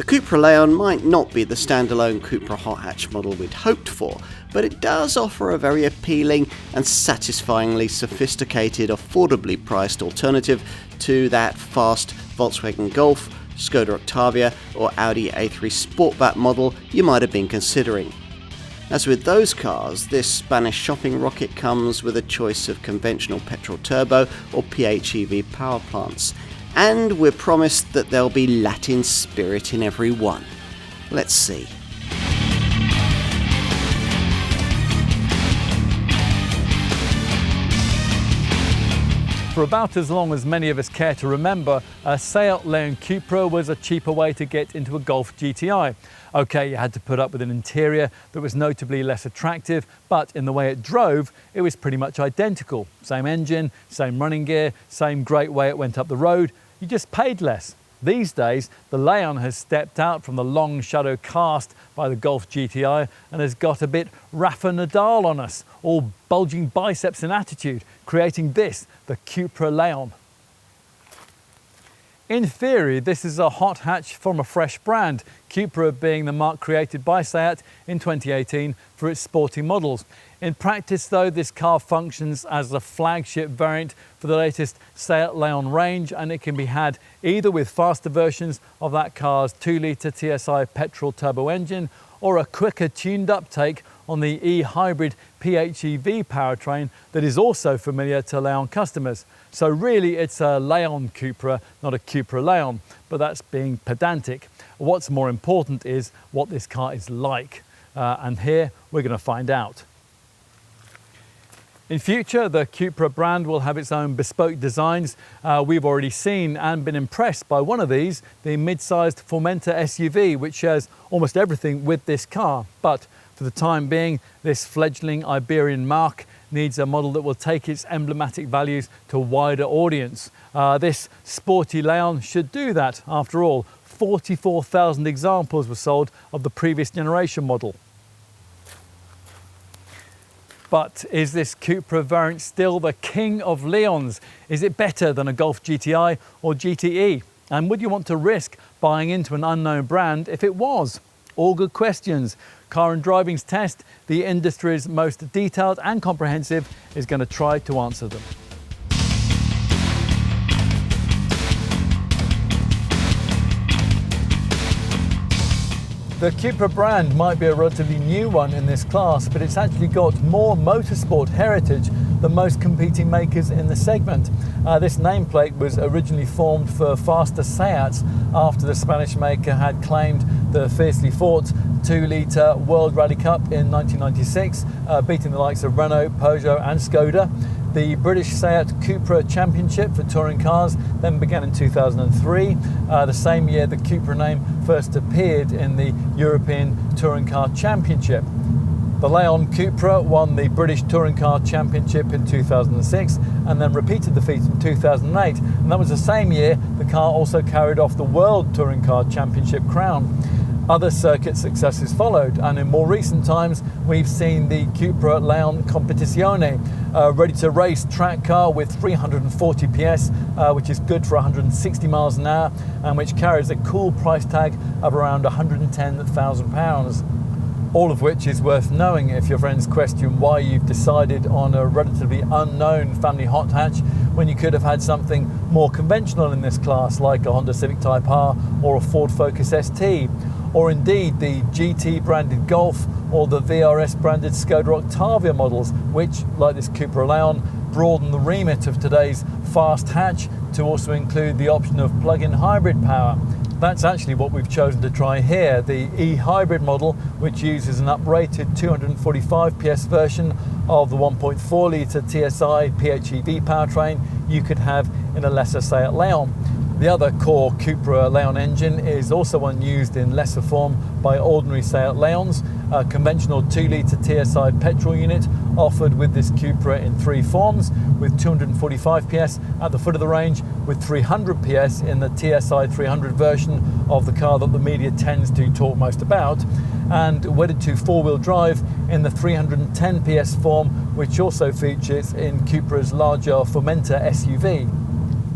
CUPRA Leon might not be the standalone CUPRA hot hatch model we'd hoped for, but it does offer a very appealing and satisfyingly sophisticated, affordably priced alternative to that fast Volkswagen Golf, Skoda Octavia or Audi A3 Sportback model you might have been considering. As with those cars, this Spanish shopping rocket comes with a choice of conventional petrol turbo or PHEV power plants, and we're promised that there'll be Latin spirit in every one. Let's see. For about as long as many of us care to remember, a Seat Leon CUPRA was a cheaper way to get into a Golf GTI. Okay, you had to put up with an interior that was notably less attractive, but in the way it drove, it was pretty much identical. Same engine, same running gear, same great way it went up the road. You just paid less. These days, the Leon has stepped out from the long shadow cast by the Golf GTI and has got a bit Rafa Nadal on us, all bulging biceps and attitude, creating this, the CUPRA Leon. In theory, this is a hot hatch from a fresh brand, CUPRA being the marque created by Seat in 2018 for its sporty models. In practice though, this car functions as a flagship variant for the latest Seat Leon range, and it can be had either with faster versions of that car's 2-litre TSI petrol turbo engine or a quicker tuned up take on the e-hybrid PHEV powertrain that is also familiar to Leon customers. So really it's a Leon CUPRA, not a CUPRA Leon, but that's being pedantic. What's more important is what this car is like, and here we're going to find out. In future, the CUPRA brand will have its own bespoke designs. We've already seen and been impressed by one of these, the mid-sized Formentor SUV, which shares almost everything with this car. But for the time being, this fledgling Iberian marque needs a model that will take its emblematic values to a wider audience. This sporty Leon should do that. After all, 44,000 examples were sold of the previous generation model. But is this CUPRA variant still the king of Leons? Is it better than a Golf GTI or GTE? And would you want to risk buying into an unknown brand if it was? All good questions. Car and Driving's Test, the industry's most detailed and comprehensive, is going to try to answer them. The CUPRA brand might be a relatively new one in this class, but it's actually got more motorsport heritage than most competing makers in the segment. This nameplate was originally formed for faster Seats after the Spanish maker had claimed the fiercely fought 2-litre World Rally Cup in 1996, beating the likes of Renault, Peugeot and Skoda. The British Seat CUPRA Championship for touring cars then began in 2003, the same year the CUPRA name first appeared in the European Touring Car Championship. The Leon CUPRA won the British Touring Car Championship in 2006 and then repeated the feat in 2008, and that was the same year the car also carried off the World Touring Car Championship crown. Other circuit successes followed, and in more recent times we've seen the CUPRA Leon Competizione, ready to race track car with 340 PS, which is good for 160 miles an hour and which carries a cool price tag of around £110,000. All of which is worth knowing if your friends question why you've decided on a relatively unknown family hot hatch when you could have had something more conventional in this class, like a Honda Civic Type R or a Ford Focus ST, or indeed the GT branded Golf or the VRS branded Skoda Octavia models, which, like this CUPRA Leon, broaden the remit of today's fast hatch to also include the option of plug-in hybrid power. That's actually what we've chosen to try here, the e-hybrid model, which uses an uprated 245 PS version of the 1.4-litre TSI PHEV powertrain you could have in a lesser Seat Leon. The other core CUPRA Leon engine is also one used in lesser form by ordinary Seat Leons, a conventional 2-litre TSI petrol unit offered with this CUPRA in 3 forms, with 245 PS at the foot of the range, with 300 PS in the TSI 300 version of the car that the media tends to talk most about, and wedded to 4-wheel drive in the 310 PS form, which also features in CUPRA's larger Formentor SUV.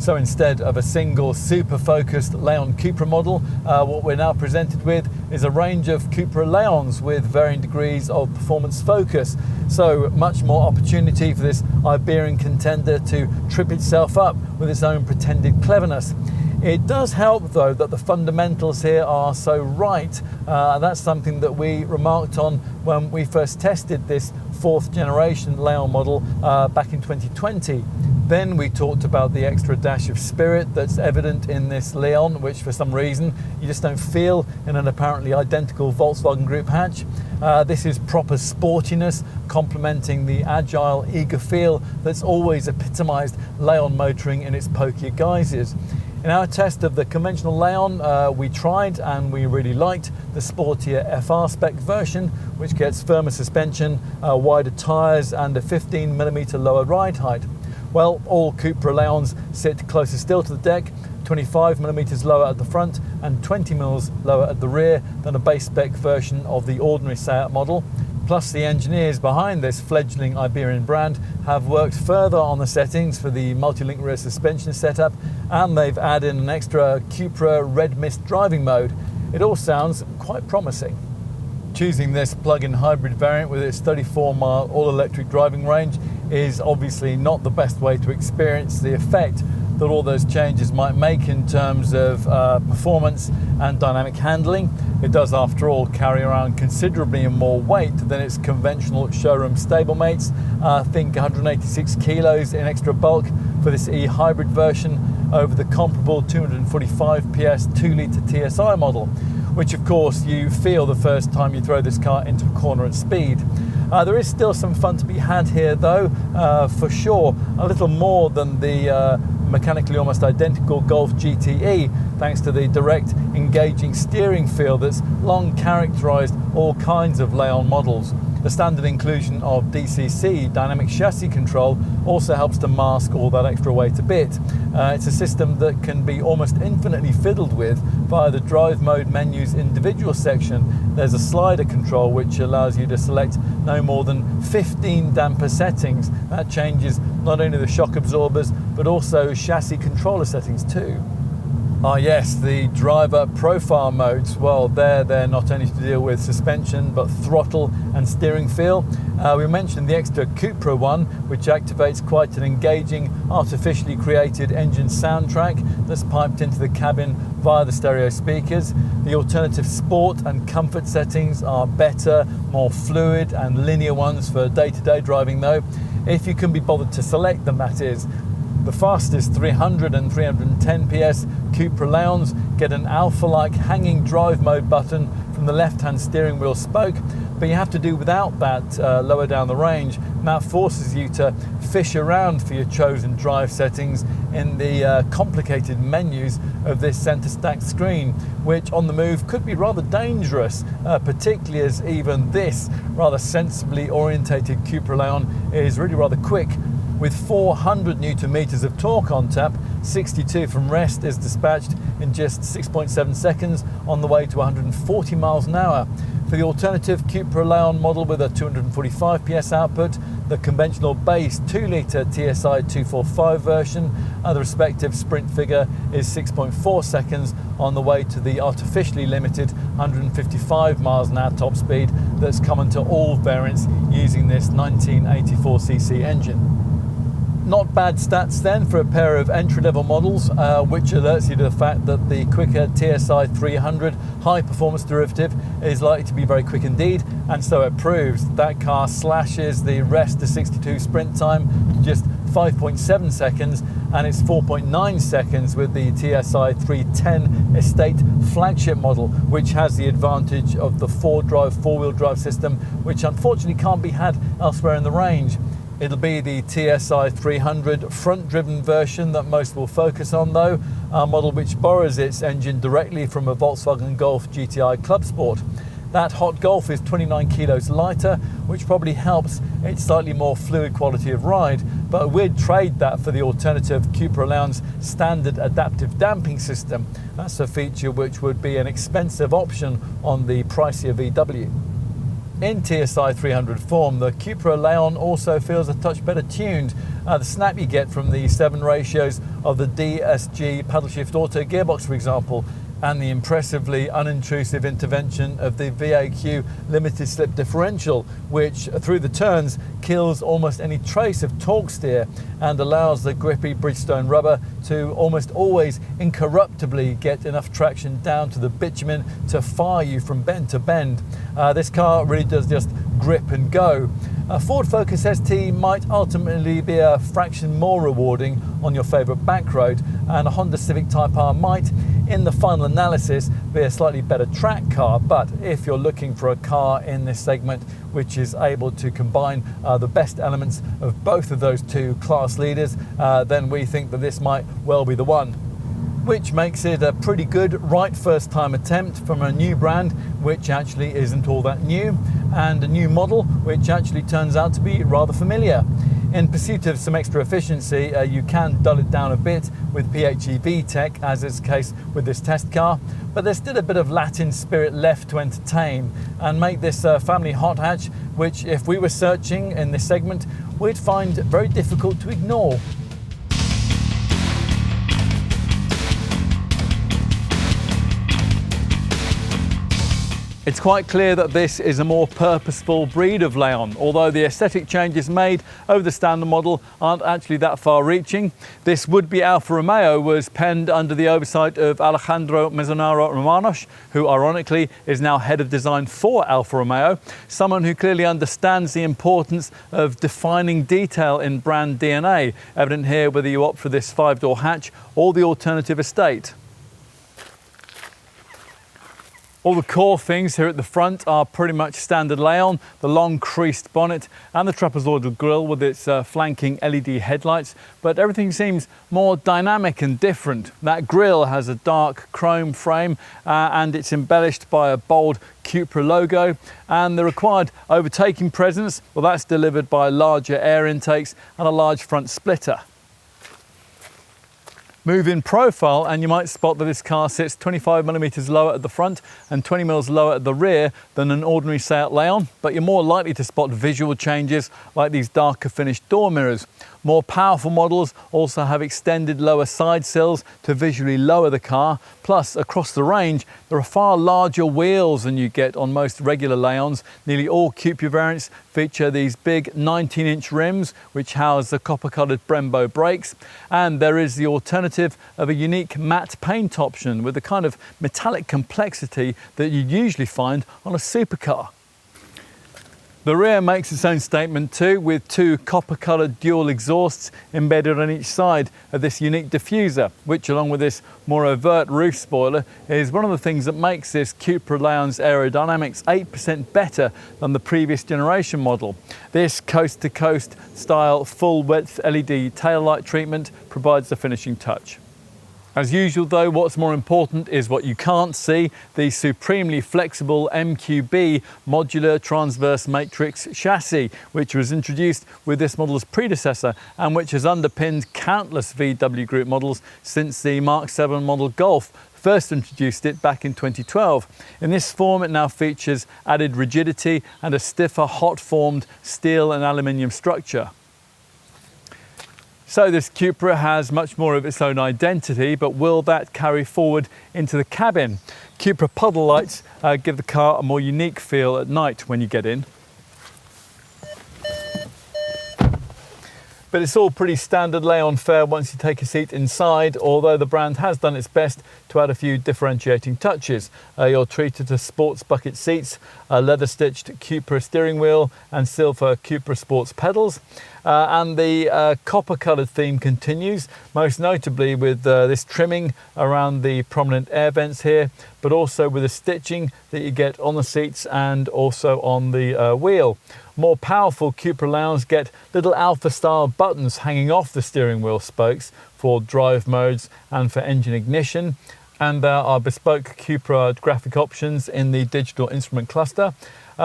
So instead of a single super focused Leon CUPRA model, what we're now presented with is a range of CUPRA Leons with varying degrees of performance focus. So much more opportunity for this Iberian contender to trip itself up with its own pretended cleverness. It does help though that the fundamentals here are so right. That's something that we remarked on when we first tested this 4th generation Leon model back in 2020. Then we talked about the extra dash of spirit that's evident in this Leon, which for some reason you just don't feel in an apparently identical Volkswagen Group hatch. This is proper sportiness, complementing the agile, eager feel that's always epitomised Leon motoring in its pokier guises. In our test of the conventional Leon, we tried and we really liked the sportier FR spec version, which gets firmer suspension, wider tyres and a 15mm lower ride height. Well, all CUPRA Leons sit closer still to the deck, 25mm lower at the front and 20mm lower at the rear than a base spec version of the ordinary Seat model. Plus, the engineers behind this fledgling Iberian brand have worked further on the settings for the multi-link rear suspension setup, and they've added an extra CUPRA Red Mist driving mode. It all sounds quite promising. Choosing this plug-in hybrid variant with its 34-mile all-electric driving range is obviously not the best way to experience the effect that all those changes might make in terms of performance and dynamic handling. It does, after all, carry around considerably more weight than its conventional showroom stablemates. I think 186 kilos in extra bulk for this e-hybrid version over the comparable 245 PS 2-litre TSI model, which of course you feel the first time you throw this car into a corner at speed. There is still some fun to be had here though, for sure, a little more than the mechanically almost identical Golf GTE, thanks to the direct, engaging steering feel that's long characterised all kinds of Leon models. The standard inclusion of DCC, dynamic chassis control, also helps to mask all that extra weight a bit. It's a system that can be almost infinitely fiddled with via the drive mode menu's individual section. There's a slider control which allows you to select no more than 15 damper settings. That changes not only the shock absorbers but also chassis controller settings too. Ah yes, the driver profile modes. Well, they're not only to deal with suspension but throttle and steering feel. We mentioned the extra CUPRA one, which activates quite an engaging, artificially created engine soundtrack that's piped into the cabin via the stereo speakers. The alternative sport and comfort settings are better, more fluid and linear ones for day-to-day driving though, if you can be bothered to select them, that is. The fastest 300 and 310 PS CUPRA Leons get an alpha-like hanging drive mode button from the left-hand steering wheel spoke, but you have to do without that lower down the range, and that forces you to fish around for your chosen drive settings in the complicated menus of this centre stacked screen, which on the move could be rather dangerous, particularly as even this rather sensibly orientated CUPRA Leon is really rather quick. With 400 Newton meters of torque on tap, 62 from rest is dispatched in just 6.7 seconds on the way to 140 miles an hour. For the alternative CUPRA Leon model with a 245 PS output, the conventional base 2-litre TSI 245 version, and the respective sprint figure is 6.4 seconds on the way to the artificially limited 155 miles an hour top speed that's common to all variants using this 1984cc engine. Not bad stats then for a pair of entry-level models, which alerts you to the fact that the quicker TSI 300 high-performance derivative is likely to be very quick indeed, and so it proves. That car slashes the rest to 62 sprint time to just 5.7 seconds, and it's 4.9 seconds with the TSI 310 Estate flagship model, which has the advantage of the four-wheel drive system, which unfortunately can't be had elsewhere in the range. It'll be the TSI 300 front-driven version that most will focus on though, a model which borrows its engine directly from a Volkswagen Golf GTI Club Sport. That hot Golf is 29 kilos lighter, which probably helps its slightly more fluid quality of ride, but we'd trade that for the alternative CUPRA Leon's standard adaptive damping system. That's a feature which would be an expensive option on the pricier VW. In TSI 300 form, the CUPRA Leon also feels a touch better tuned. The snap you get from the 7 ratios of the DSG paddle shift auto gearbox, for example, and the impressively unintrusive intervention of the VAQ limited slip differential, which through the turns kills almost any trace of torque steer and allows the grippy Bridgestone rubber to almost always incorruptibly get enough traction down to the bitumen to fire you from bend to bend. This car really does just grip and go. A Ford Focus ST might ultimately be a fraction more rewarding on your favourite back road, and a Honda Civic Type R might, in the final analysis, be a slightly better track car. But if you're looking for a car in this segment which is able to combine the best elements of both of those two class leaders, then we think that this might well be the one. Which makes it a pretty good right first time attempt from a new brand which actually isn't all that new, and a new model which actually turns out to be rather familiar. In pursuit of some extra efficiency, you can dull it down a bit with PHEV tech, as is the case with this test car, but there's still a bit of Latin spirit left to entertain and make this family hot hatch, which if we were searching in this segment, we'd find very difficult to ignore. It's quite clear that this is a more purposeful breed of Leon, although the aesthetic changes made over the standard model aren't actually that far-reaching. This would-be Alfa Romeo was penned under the oversight of Alejandro Mezzonaro Romanos, who ironically is now head of design for Alfa Romeo, someone who clearly understands the importance of defining detail in brand DNA, evident here whether you opt for this 5-door hatch or the alternative estate. All the core things here at the front are pretty much standard Leon, the long creased bonnet and the trapezoidal grille with its flanking LED headlights, but everything seems more dynamic and different. That grille has a dark chrome frame and it's embellished by a bold CUPRA logo, and the required overtaking presence, well, that's delivered by larger air intakes and a large front splitter. Move in profile and you might spot that this car sits 25mm lower at the front and 20mm lower at the rear than an ordinary Seat Leon, but you're more likely to spot visual changes like these darker finished door mirrors. More powerful models also have extended lower side sills to visually lower the car, plus across the range there are far larger wheels than you get on most regular Leons. Nearly all CUPRA variants feature these big 19-inch rims which house the copper-coloured Brembo brakes, and there is the alternative of a unique matte paint option with the kind of metallic complexity that you'd usually find on a supercar. The rear makes its own statement too, with 2 copper-coloured dual exhausts embedded on each side of this unique diffuser, which along with this more overt roof spoiler is one of the things that makes this CUPRA Leon's aerodynamics 8% better than the previous generation model. This coast-to-coast style full-width LED taillight treatment provides the finishing touch. As usual though, what's more important is what you can't see, the supremely flexible MQB modular transverse matrix chassis, which was introduced with this model's predecessor and which has underpinned countless VW Group models since the Mark 7 model Golf first introduced it back in 2012. In this form it now features added rigidity and a stiffer hot-formed steel and aluminium structure. So this CUPRA has much more of its own identity, but will that carry forward into the cabin? CUPRA puddle lights give the car a more unique feel at night when you get in. But it's all pretty standard Leon fare once you take a seat inside, although the brand has done its best to add a few differentiating touches. You're treated to sports bucket seats, a leather-stitched CUPRA steering wheel and silver CUPRA sports pedals. And the copper-coloured theme continues, most notably with this trimming around the prominent air vents here, but also with the stitching that you get on the seats and also on the wheel. More powerful CUPRA Leons get little Alfa-style buttons hanging off the steering wheel spokes for drive modes and for engine ignition. And there are bespoke CUPRA graphic options in the digital instrument cluster.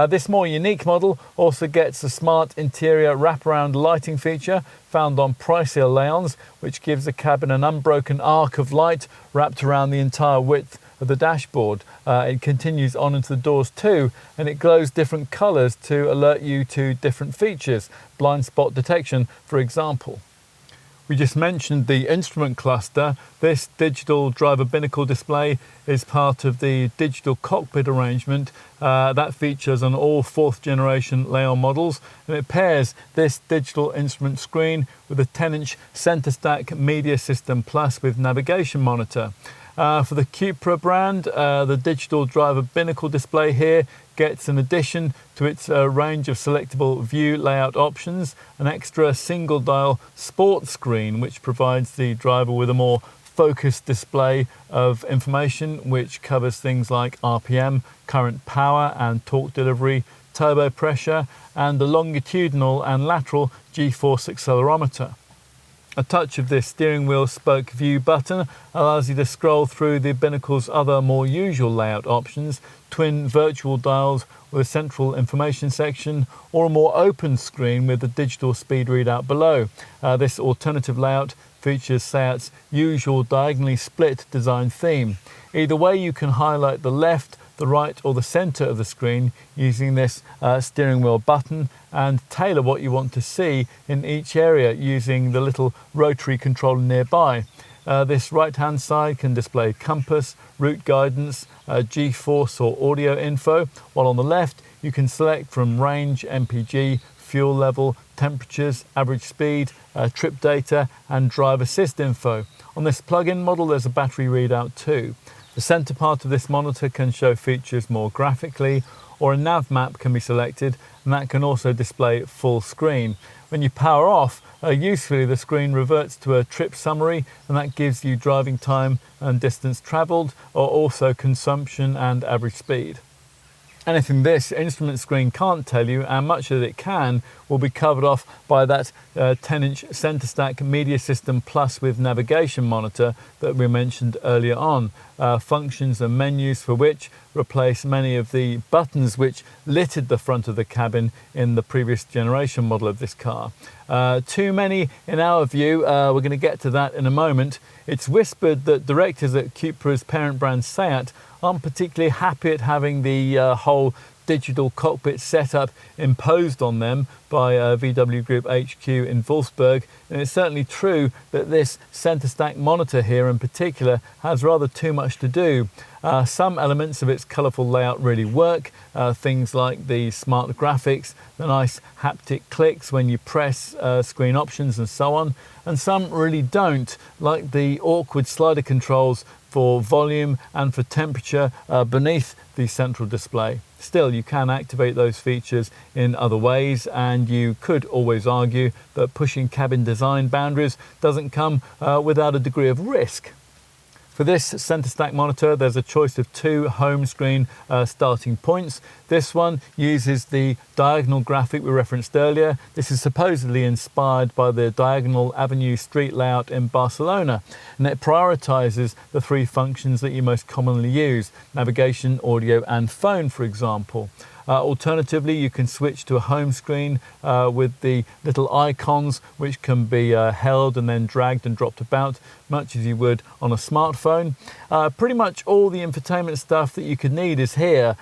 This more unique model also gets a smart interior wraparound lighting feature found on pricier Leons, which gives the cabin an unbroken arc of light wrapped around the entire width of the dashboard. It continues on into the doors too, and it glows different colours to alert you to different features, blind spot detection for example. We just mentioned the instrument cluster. This digital driver binnacle display is part of the digital cockpit arrangement that features on all 4th generation Leon models, and it pairs this digital instrument screen with a 10-inch Center Stack Media System Plus with navigation monitor. For the CUPRA brand, the digital driver binnacle display here gets an addition to its range of selectable view layout options, an extra single dial sport screen which provides the driver with a more focused display of information which covers things like RPM, current power and torque delivery, turbo pressure and the longitudinal and lateral G-force accelerometer. A touch of this steering wheel spoke view button allows you to scroll through the binnacle's other more usual layout options, twin virtual dials with a central information section, or a more open screen with the digital speed readout below. This alternative layout features Seat's usual diagonally split design theme. Either way, you can highlight the left, the right or the center of the screen using this steering wheel button and tailor what you want to see in each area using the little rotary controller nearby. This right hand side can display compass, route guidance, G-force or audio info, while on the left you can select from range, MPG, fuel level, temperatures, average speed, trip data and drive assist info. On this plug-in model there's a battery readout too. The center part of this monitor can show features more graphically, or a nav map can be selected, and that can also display full screen. When you power off, usefully the screen reverts to a trip summary, and that gives you driving time and distance traveled, or also consumption and average speed. Anything this instrument screen can't tell you, and much that it can, will be covered off by that 10-inch Center Stack Media System Plus with navigation monitor that we mentioned earlier on. Functions and menus for which replace many of the buttons which littered the front of the cabin in the previous generation model of this car. Too many in our view. We're going to get to that in a moment. It's whispered that directors at CUPRA's parent brand Seat aren't particularly happy at having the whole digital cockpit setup imposed on them by VW Group HQ in Wolfsburg, and it's certainly true that this center stack monitor here in particular has rather too much to do. Some elements of its colourful layout really work, things like the smart graphics, the nice haptic clicks when you press screen options and so on, and some really don't, like the awkward slider controls for volume and for temperature beneath the central display. Still, you can activate those features in other ways, and you could always argue that pushing cabin design boundaries doesn't come without a degree of risk. For this center stack monitor, there's a choice of two home screen starting points. This one uses the diagonal graphic we referenced earlier. This is supposedly inspired by the Diagonal Avenue street layout in Barcelona, and it prioritizes the three functions that you most commonly use: navigation, audio, and phone, for example. Alternatively, you can switch to a home screen with the little icons which can be held and then dragged and dropped about, much as you would on a smartphone. Pretty much all the infotainment stuff that you could need is here.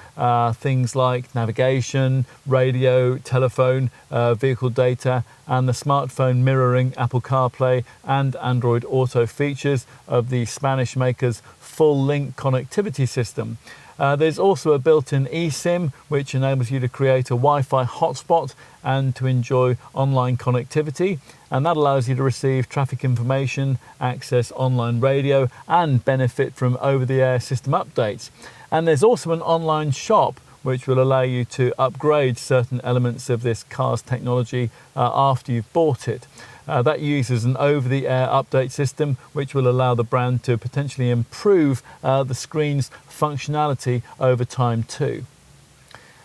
Things like navigation, radio, telephone, vehicle data, and the smartphone mirroring Apple CarPlay and Android Auto features of the Spanish maker's full link connectivity system. There's also a built-in eSIM which enables you to create a Wi-Fi hotspot and to enjoy online connectivity, and that allows you to receive traffic information, access online radio, and benefit from over-the-air system updates. And there's also an online shop which will allow you to upgrade certain elements of this car's technology after you've bought it. That uses an over-the-air update system which will allow the brand to potentially improve the screen's functionality over time too.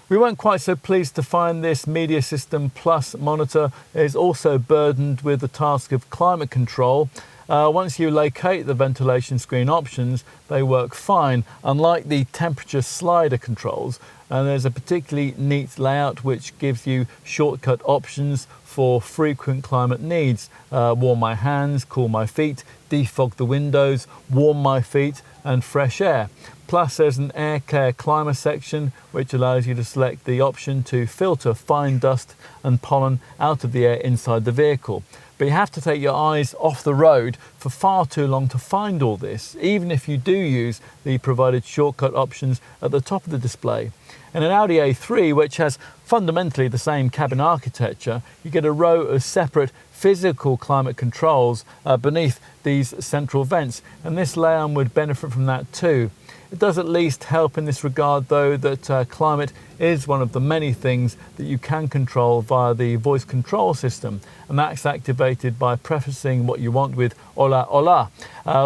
We weren't quite so pleased to find this Media System Plus monitor is also burdened with the task of climate control. Once you locate the ventilation screen options, they work fine, unlike the temperature slider controls. And there's a particularly neat layout which gives you shortcut options for frequent climate needs. Warm my hands, cool my feet, defog the windows, warm my feet, and fresh air. Plus there's an air care climber section which allows you to select the option to filter fine dust and pollen out of the air inside the vehicle. But you have to take your eyes off the road for far too long to find all this, even if you do use the provided shortcut options at the top of the display. In an Audi A3, which has fundamentally the same cabin architecture, you get a row of separate physical climate controls beneath these central vents, and this Leon would benefit from that too. It does at least help in this regard though that climate is one of the many things that you can control via the voice control system, and that's activated by prefacing what you want with hola hola,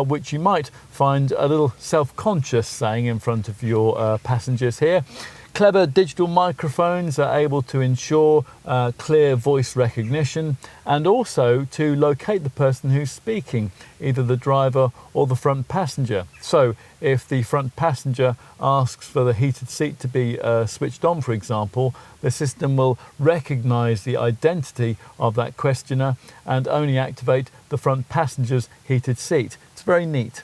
which you might find a little self-conscious saying in front of your passengers here. Clever digital microphones are able to ensure clear voice recognition and also to locate the person who's speaking, either the driver or the front passenger. So if the front passenger asks for the heated seat to be switched on, for example, the system will recognize the identity of that questioner and only activate the front passenger's heated seat. It's very neat.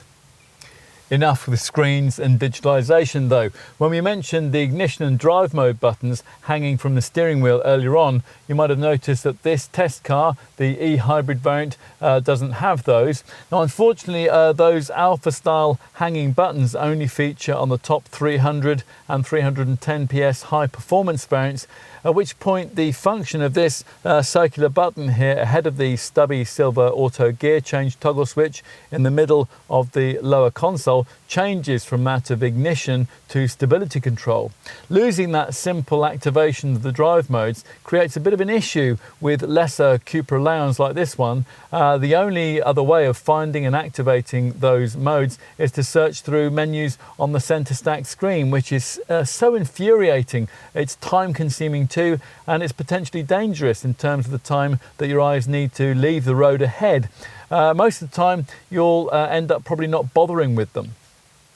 Enough with screens and digitalisation though. When we mentioned the ignition and drive mode buttons hanging from the steering wheel earlier on, you might have noticed that this test car, the e-hybrid variant, doesn't have those. Now unfortunately those Alpha style hanging buttons only feature on the top 300 and 310 PS high performance variants, at which point the function of this circular button here ahead of the stubby silver auto gear change toggle switch in the middle of the lower console changes from that of ignition to stability control. Losing that simple activation of the drive modes creates a bit of an issue with lesser CUPRA Leons like this one. The only other way of finding and activating those modes is to search through menus on the center stack screen, which is so infuriating. It's time consuming too, and it's potentially dangerous in terms of the time that your eyes need to leave the road ahead. Most of the time you'll end up probably not bothering with them.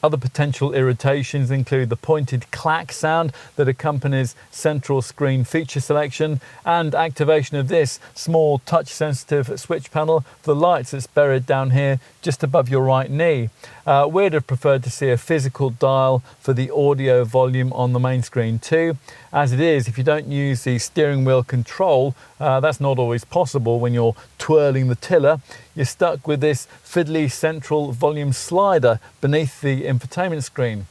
Other potential irritations include the pointed clack sound that accompanies central screen feature selection and activation of this small touch sensitive switch panel for the lights that's buried down here just above your right knee. We'd have preferred to see a physical dial for the audio volume on the main screen too. As it is, if you don't use the steering wheel control, that's not always possible when you're twirling the tiller. You're stuck with this fiddly central volume slider beneath the infotainment screen.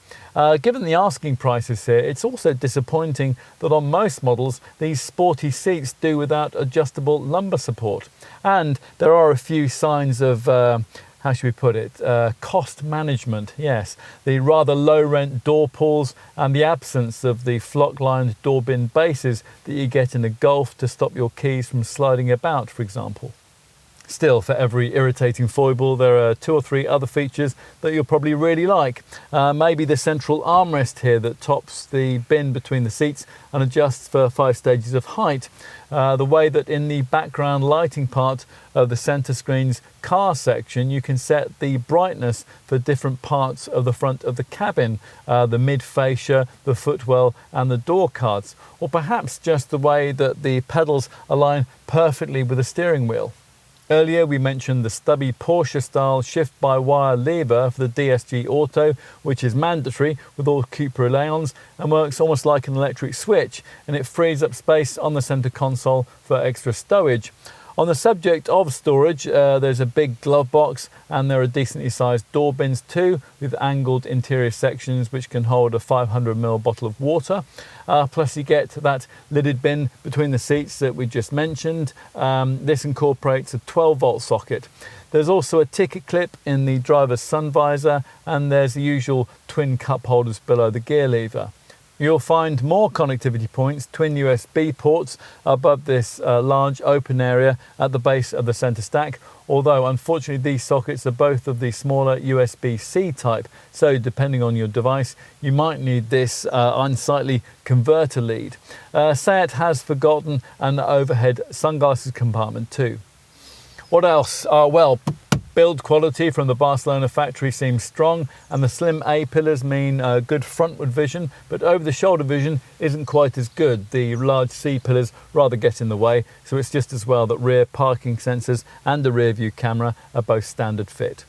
Given the asking prices here, it's also disappointing that on most models these sporty seats do without adjustable lumbar support. And there are a few signs of how should we put it, cost management, yes. The rather low rent door pulls and the absence of the flock lined door bin bases that you get in a Golf to stop your keys from sliding about, for example. Still, for every irritating foible, there are 2 or 3 other features that you'll probably really like. Maybe the central armrest here that tops the bin between the seats and adjusts for 5 stages of height. The way that in the background lighting part of the center screen's car section, you can set the brightness for different parts of the front of the cabin, the mid fascia, the footwell and the door cards, or perhaps just the way that the pedals align perfectly with the steering wheel. Earlier we mentioned the stubby Porsche style shift-by-wire lever for the DSG Auto, which is mandatory with all CUPRA Leons and works almost like an electric switch, and it frees up space on the center console for extra stowage. On the subject of storage, there's a big glove box and there are decently sized door bins too, with angled interior sections which can hold a 500ml bottle of water. Plus you get that lidded bin between the seats that we just mentioned. This incorporates a 12-volt socket. There's also a ticket clip in the driver's sun visor, and there's the usual twin cup holders below the gear lever. You'll find more connectivity points, twin USB ports, above this large open area at the base of the center stack, although unfortunately these sockets are both of the smaller USB-C type, so depending on your device you might need this unsightly converter lead. Seat has forgotten an overhead sunglasses compartment too. What else? Well, build quality from the Barcelona factory seems strong, and the slim A-pillars mean good frontward vision, but over-the-shoulder vision isn't quite as good. The large C-pillars rather get in the way, so it's just as well that rear parking sensors and the rear view camera are both standard fit.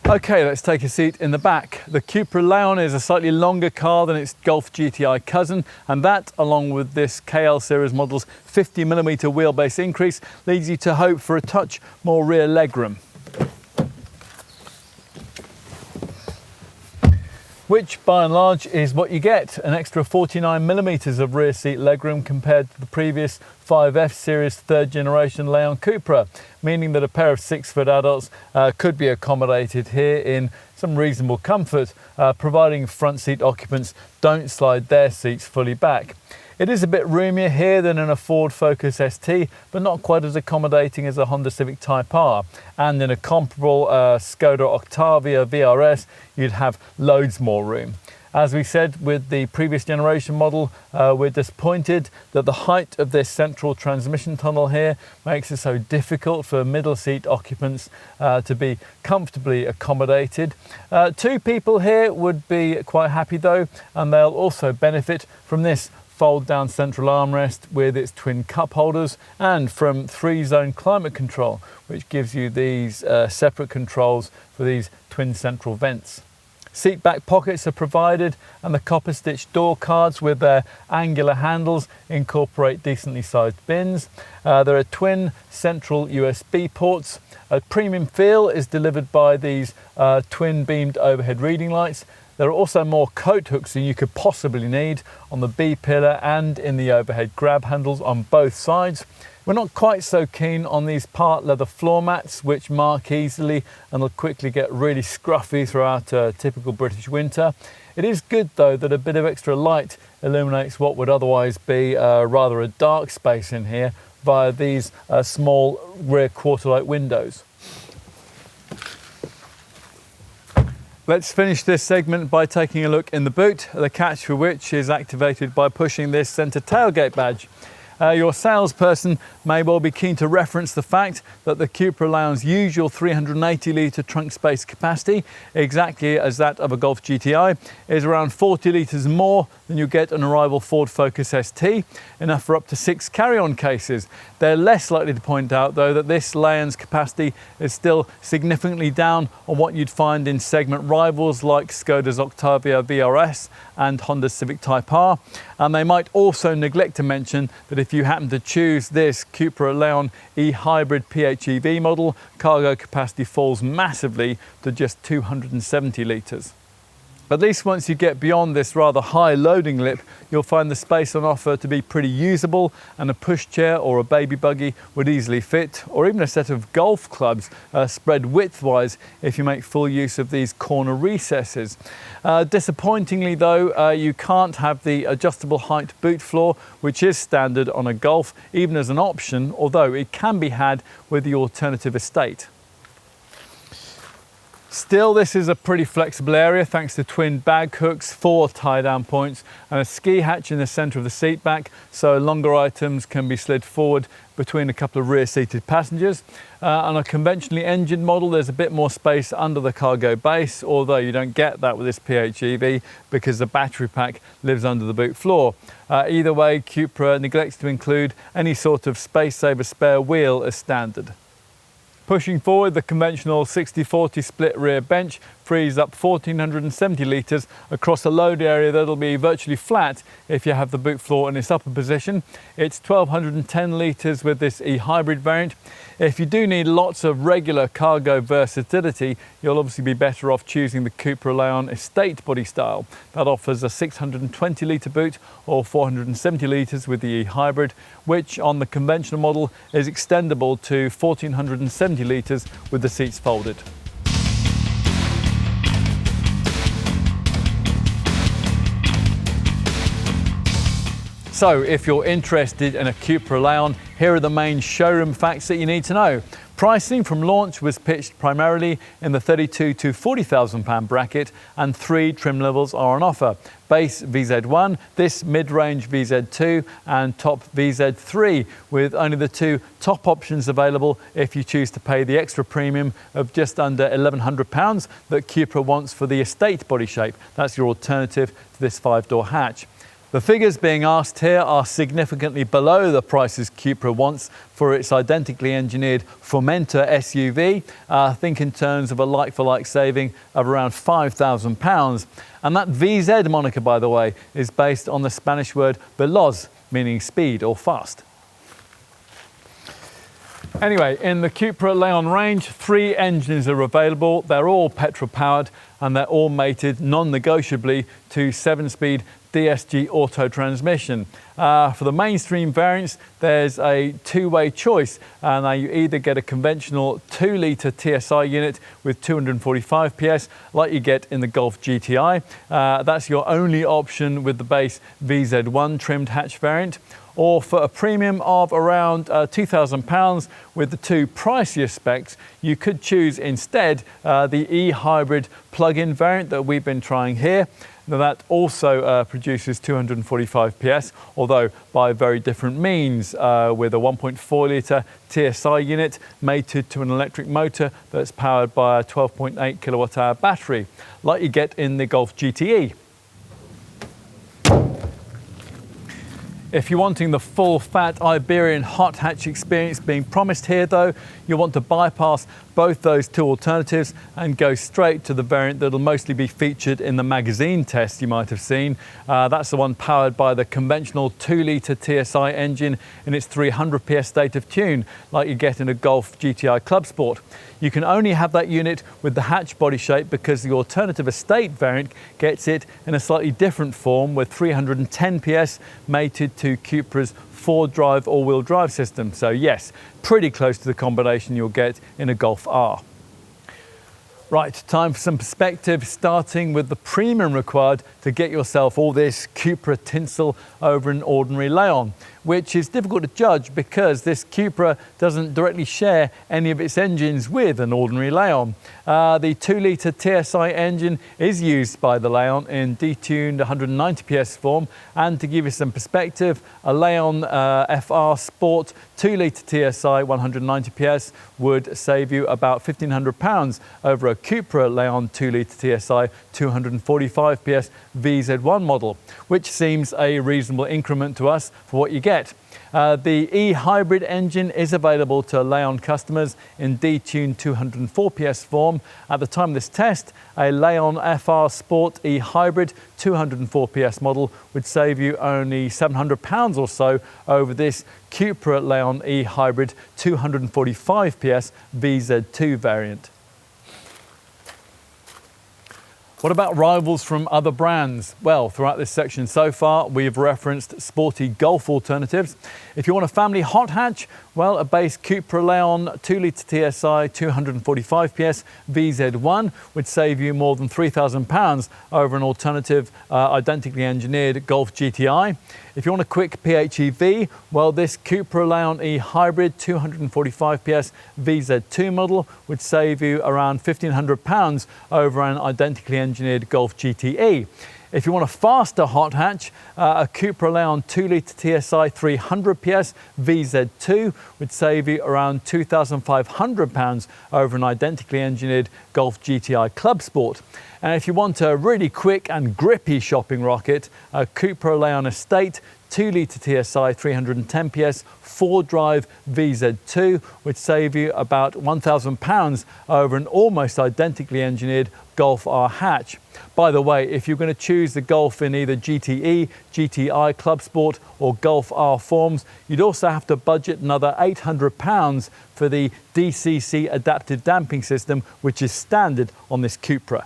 Okay, let's take a seat in the back. The CUPRA Leon is a slightly longer car than its Golf GTI cousin, and that, along with this KL series model's 50mm wheelbase increase, leads you to hope for a touch more rear legroom, which by and large is what you get, an extra 49mm of rear seat legroom compared to the previous 5F series third generation Leon Cupra, meaning that a pair of 6-foot adults could be accommodated here in some reasonable comfort, providing front seat occupants don't slide their seats fully back. It is a bit roomier here than in a Ford Focus ST, but not quite as accommodating as a Honda Civic Type R. And in a comparable Skoda Octavia VRS, you'd have loads more room. As we said with the previous generation model, we're disappointed that the height of this central transmission tunnel here makes it so difficult for middle seat occupants to be comfortably accommodated. Two people here would be quite happy though, and they'll also benefit from this fold down central armrest with its twin cup holders, and from 3-zone climate control, which gives you these separate controls for these twin central vents. Seat back pockets are provided, and the copper stitched door cards with their angular handles incorporate decently sized bins. There are twin central USB ports. A premium feel is delivered by these twin beamed overhead reading lights. There are also more coat hooks than you could possibly need on the B pillar and in the overhead grab handles on both sides. We're not quite so keen on these part leather floor mats, which mark easily and will quickly get really scruffy throughout a typical British winter. It is good though that a bit of extra light illuminates what would otherwise be rather a dark space in here via these small rear quarter-light windows. Let's finish this segment by taking a look in the boot, the catch for which is activated by pushing this centre tailgate badge. Your salesperson may well be keen to reference the fact that the CUPRA Leon's usual 380 litre trunk space capacity, exactly as that of a Golf GTI, is around 40 litres more than you get on a rival Ford Focus ST, enough for up to 6 carry-on cases. They're less likely to point out though that this Leon's capacity is still significantly down on what you'd find in segment rivals like Skoda's Octavia VRS and Honda's Civic Type R, and they might also neglect to mention that if you happen to choose this CUPRA Leon e-hybrid PHEV model, cargo capacity falls massively to just 270 litres. At least once you get beyond this rather high loading lip, you'll find the space on offer to be pretty usable, and a pushchair or a baby buggy would easily fit, or even a set of golf clubs spread widthwise if you make full use of these corner recesses. Disappointingly though, you can't have the adjustable height boot floor, which is standard on a Golf, even as an option, although it can be had with the alternative estate. Still, this is a pretty flexible area thanks to twin bag hooks, 4 tie-down points and a ski hatch in the centre of the seat back, so longer items can be slid forward between a couple of rear-seated passengers. On a conventionally engined model, there's a bit more space under the cargo base, although you don't get that with this PHEV because the battery pack lives under the boot floor. Either way, CUPRA neglects to include any sort of space-saver spare wheel as standard. Pushing forward, the conventional 60-40 split rear bench frees up 1,470 litres across a load area that'll be virtually flat if you have the boot floor in its upper position. It's 1,210 litres with this e-hybrid variant. If you do need lots of regular cargo versatility, you'll obviously be better off choosing the CUPRA Leon estate body style. That offers a 620 litre boot or 470 litres with the e-hybrid, which on the conventional model is extendable to 1,470 litres with the seats folded. So if you're interested in a CUPRA Leon, here are the main showroom facts that you need to know. Pricing from launch was pitched primarily in the £32,000 to £40,000 bracket, and 3 trim levels are on offer. Base VZ1, this mid-range VZ2 and top VZ3, with only the 2 top options available if you choose to pay the extra premium of just under £1,100 that CUPRA wants for the estate body shape. That's your alternative to this 5-door hatch. The figures being asked here are significantly below the prices CUPRA wants for its identically engineered Formentor SUV. Think in terms of a like-for-like saving of around £5,000. And that VZ moniker, by the way, is based on the Spanish word veloz, meaning speed or fast. Anyway, in the CUPRA Leon range, 3 engines are available. They're all petrol powered and they're all mated non-negotiably to 7-speed DSG auto transmission. For the mainstream variants, there's a 2-way choice. Now you either get a conventional 2-litre TSI unit with 245 PS, like you get in the Golf GTI. That's your only option with the base VZ1 trimmed hatch variant. Or for a premium of around £2,000 with the 2 pricier specs, you could choose instead the e-hybrid plug-in variant that we've been trying here. Now that also produces 245 PS, although by very different means, with a 1.4 litre TSI unit mated to an electric motor that's powered by a 12.8 kilowatt hour battery, like you get in the Golf GTE. If you're wanting the full-fat Iberian hot hatch experience being promised here though, you'll want to bypass both those 2 alternatives and go straight to the variant that'll mostly be featured in the magazine test you might have seen. That's the one powered by the conventional 2-litre TSI engine in its 300 PS state of tune, like you get in a Golf GTI Club Sport. You can only have that unit with the hatch body shape because the alternative estate variant gets it in a slightly different form with 310 PS mated to CUPRA's 4-drive all-wheel drive system. So yes, pretty close to the combination you'll get in a Golf R. Right, time for some perspective, starting with the premium required to get yourself all this CUPRA tinsel over an ordinary Leon, which is difficult to judge because this CUPRA doesn't directly share any of its engines with an ordinary Leon. The 2-litre TSI engine is used by the Leon in detuned 190 PS form, and to give you some perspective, a Leon FR Sport 2-litre TSI 190 PS would save you about £1,500 over a CUPRA Leon 2-litre TSI 245 PS VZ1 model, which seems a reasonable increment to us for what you get. The e-hybrid engine is available to Leon customers in detuned 204 PS form. At the time of this test, a Leon FR Sport e-hybrid 204 PS model would save you only £700 or so over this CUPRA Leon e-hybrid 245 PS VZ2 variant. What about rivals from other brands? Well, throughout this section so far, we've referenced sporty Golf alternatives. If you want a family hot hatch, well, a base CUPRA Leon 2-litre TSI 245 PS VZ1 would save you more than £3,000 over an alternative identically engineered Golf GTI. If you want a quick PHEV, well, this CUPRA Leon e-hybrid 245 PS VZ2 model would save you around £1,500 over an identically engineered Golf GTE. If you want a faster hot hatch, a CUPRA Leon 2-litre TSI 300 PS VZ2 would save you around £2,500 over an identically engineered Golf GTI Club Sport. And if you want a really quick and grippy shopping rocket, a CUPRA Leon Estate 2-litre TSI 310 PS 4-drive VZ2 would save you about £1,000 over an almost identically engineered Golf R hatch. By the way, if you're going to choose the Golf in either GTE, GTI Club Sport or Golf R forms, you'd also have to budget another £800 for the DCC adaptive damping system, which is standard on this CUPRA.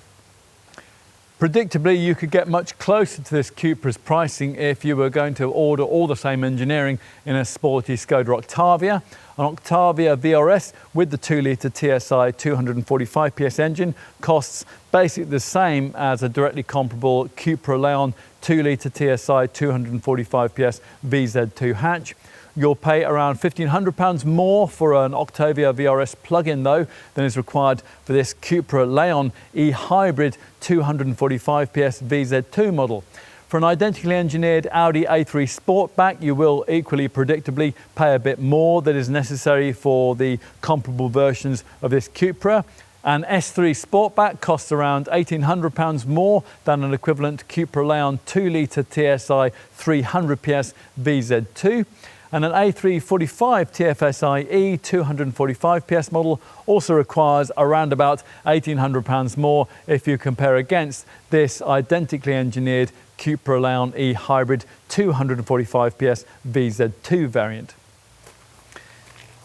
Predictably, you could get much closer to this CUPRA's pricing if you were going to order all the same engineering in a sporty Skoda Octavia. An Octavia VRS with the 2-litre TSI 245 PS engine costs basically the same as a directly comparable CUPRA Leon 2-litre TSI 245 PS VZ2 hatch. You'll pay around £1,500 more for an Octavia VRS plug-in though than is required for this CUPRA Leon e-hybrid 245 PS VZ2 model. For an identically engineered Audi A3 Sportback, you will equally predictably pay a bit more than is necessary for the comparable versions of this CUPRA. An S3 Sportback costs around £1,800 more than an equivalent CUPRA Leon 2-litre TSI 300 PS VZ2. And an A3 45 TFSI E 245 PS model also requires around about £1,800 more if you compare against this identically engineered CUPRA Leon E Hybrid 245 PS VZ2 variant.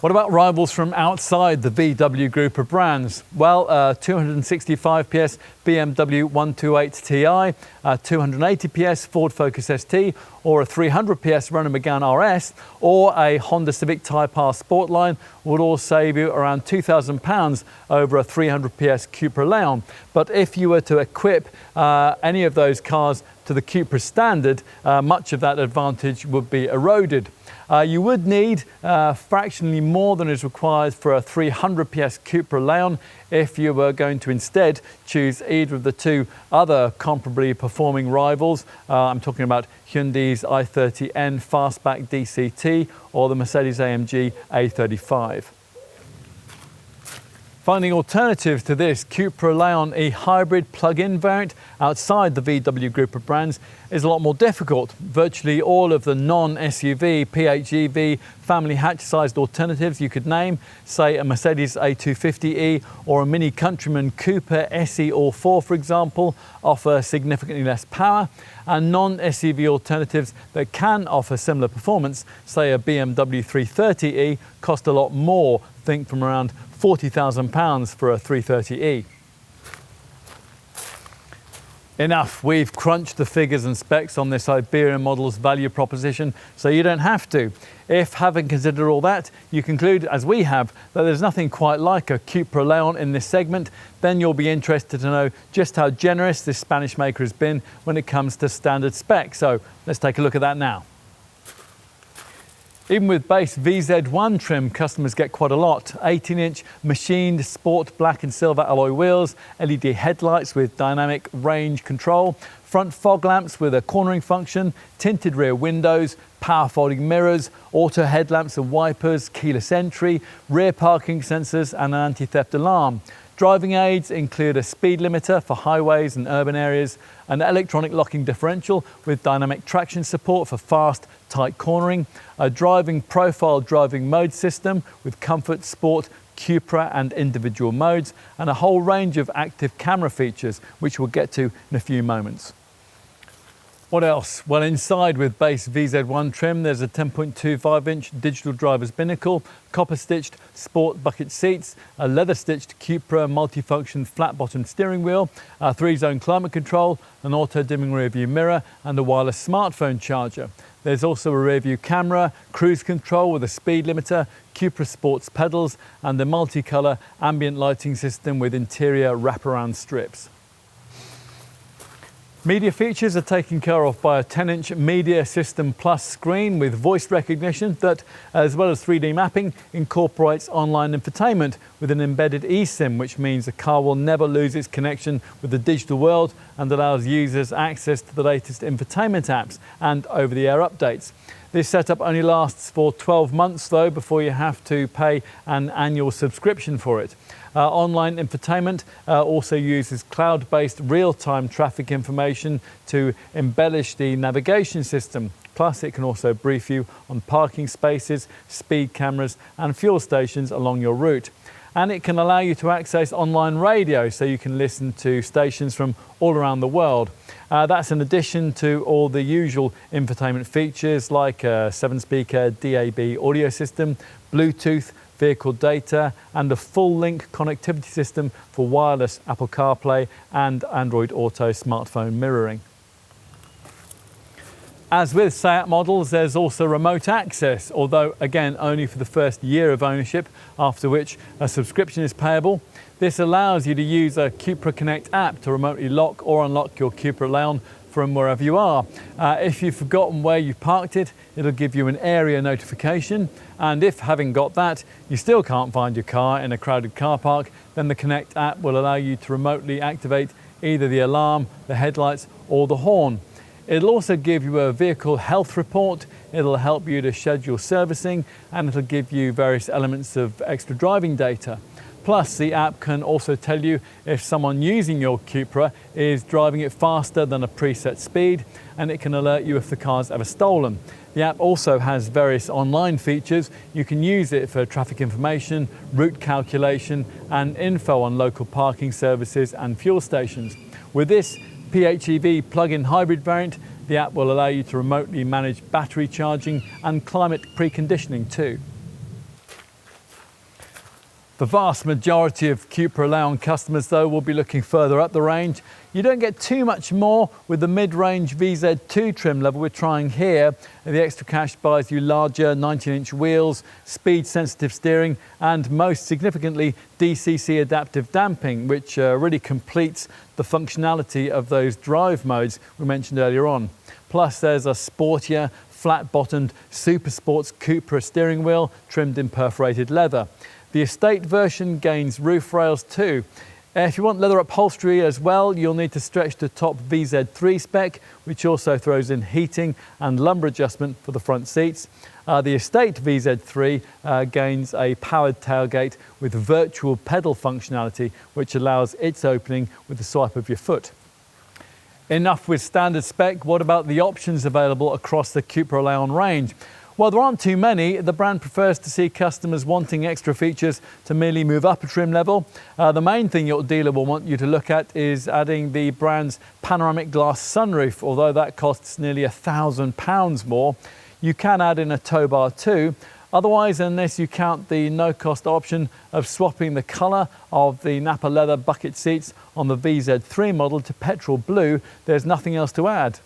What about rivals from outside the VW group of brands? Well, 265 PS BMW 128 Ti, a 280 PS Ford Focus ST, or a 300 PS Renault Megane RS, or a Honda Civic Type R Sportline would all save you around £2,000 over a 300 PS CUPRA Leon. But if you were to equip any of those cars to the CUPRA standard, much of that advantage would be eroded. You would need fractionally more than is required for a 300 PS CUPRA Leon if you were going to instead choose either of the two other comparably performing rivals. I'm talking about Hyundai's i30N Fastback DCT or the Mercedes-AMG A35. Finding alternatives to this CUPRA Leon E Hybrid plug-in variant outside the VW group of brands is a lot more difficult. Virtually all of the non-SUV, PHEV, family hatch-sized alternatives you could name, say a Mercedes A250e or a Mini Countryman Cooper SE All-4, for example, offer significantly less power, and non-SUV alternatives that can offer similar performance, say a BMW 330e, cost a lot more, think from around £40,000 for a 330e. Enough, we've crunched the figures and specs on this Iberian model's value proposition, so you don't have to. If, having considered all that, you conclude, as we have, that there's nothing quite like a CUPRA Leon in this segment, then you'll be interested to know just how generous this Spanish maker has been when it comes to standard spec. So let's take a look at that now. Even with base VZ1 trim, customers get quite a lot. 18-inch machined sport black and silver alloy wheels, LED headlights with dynamic range control, front fog lamps with a cornering function, tinted rear windows, power folding mirrors, auto headlamps and wipers, keyless entry, rear parking sensors and an anti-theft alarm. Driving aids include a speed limiter for highways and urban areas, an electronic locking differential with dynamic traction support for fast, tight cornering, a driving profile driving mode system with comfort, sport, CUPRA and individual modes, and a whole range of active camera features, which we'll get to in a few moments. What else? Well, inside with base VZ1 trim, there's a 10.25-inch digital driver's binnacle, copper-stitched sport bucket seats, a leather-stitched CUPRA multifunction flat-bottomed steering wheel, a 3-zone climate control, an auto-dimming rear-view mirror, and a wireless smartphone charger. There's also a rear-view camera, cruise control with a speed limiter, CUPRA Sports pedals, and a multicolour ambient lighting system with interior wraparound strips. Media features are taken care of by a 10-inch Media System Plus screen with voice recognition that, as well as 3D mapping, incorporates online infotainment with an embedded eSIM, which means the car will never lose its connection with the digital world and allows users access to the latest infotainment apps and over-the-air updates. This setup only lasts for 12 months though before you have to pay an annual subscription for it. Online infotainment also uses cloud-based real-time traffic information to embellish the navigation system. Plus, it can also brief you on parking spaces, speed cameras and fuel stations along your route. And it can allow you to access online radio so you can listen to stations from all around the world. That's in addition to all the usual infotainment features like a 7-speaker DAB audio system, Bluetooth, vehicle data, and a full link connectivity system for wireless Apple CarPlay and Android Auto smartphone mirroring. As with SEAT models, there's also remote access, although again only for the first year of ownership, after which a subscription is payable. This allows you to use a CUPRA Connect app to remotely lock or unlock your CUPRA Leon from wherever you are. If you've forgotten where you parked it, it'll give you an area notification, and if, having got that, you still can't find your car in a crowded car park, then the Connect app will allow you to remotely activate either the alarm, the headlights or the horn. It'll also give you a vehicle health report, it'll help you to schedule servicing, and it'll give you various elements of extra driving data. Plus, the app can also tell you if someone using your CUPRA is driving it faster than a preset speed, and it can alert you if the car's ever stolen. The app also has various online features. You can use it for traffic information, route calculation, and info on local parking services and fuel stations. With this PHEV plug-in hybrid variant, the app will allow you to remotely manage battery charging and climate preconditioning too. The vast majority of CUPRA Leon customers, though, will be looking further up the range. You don't get too much more with the mid-range VZ2 trim level we're trying here. The extra cash buys you larger 19-inch wheels, speed-sensitive steering, and most significantly, DCC adaptive damping, which really completes the functionality of those drive modes we mentioned earlier on. Plus, there's a sportier, flat-bottomed Super Sports CUPRA steering wheel trimmed in perforated leather. The estate version gains roof rails too. If you want leather upholstery as well, you'll need to stretch to top VZ3 spec, which also throws in heating and lumbar adjustment for the front seats. The estate VZ3 gains a powered tailgate with virtual pedal functionality, which allows its opening with the swipe of your foot. Enough with standard spec. What about the options available across the CUPRA Leon range? While there aren't too many, the brand prefers to see customers wanting extra features to merely move up a trim level. The main thing your dealer will want you to look at is adding the brand's panoramic glass sunroof, although that costs nearly £1,000 more. You can add in a tow bar too. Otherwise, unless you count the no-cost option of swapping the colour of the Napa leather bucket seats on the VZ3 model to petrol blue, there's nothing else to add.